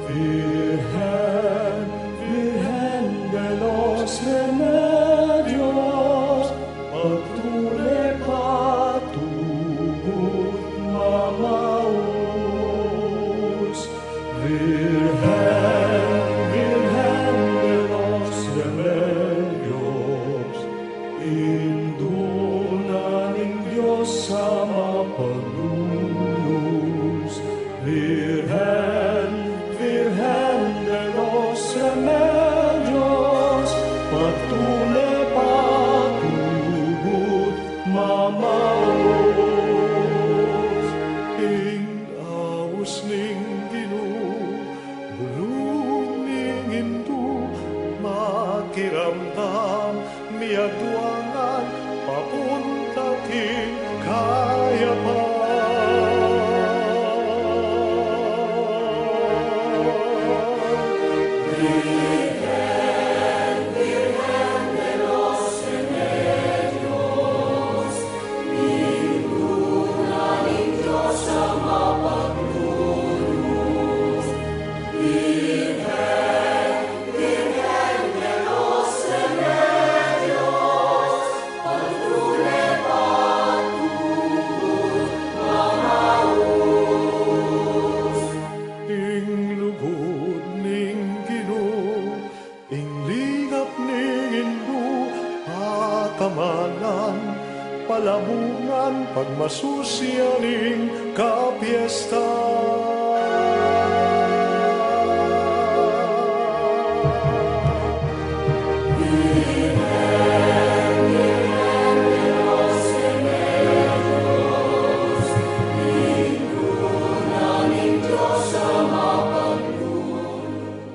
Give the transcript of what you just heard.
Virgen, Virgen de los Remedios, pagtule patubut mamaus. Virgen, Virgen de los Remedios, indunan ng Diyos sa mapalulus. Virgen, Virgen de los Remedios, pagtule patubut mamaus. Ing awos ning Ginoo, bulong ning Hindu, makiramdam miagwangan papunta king palamungan pagmasusyaning kapiesta.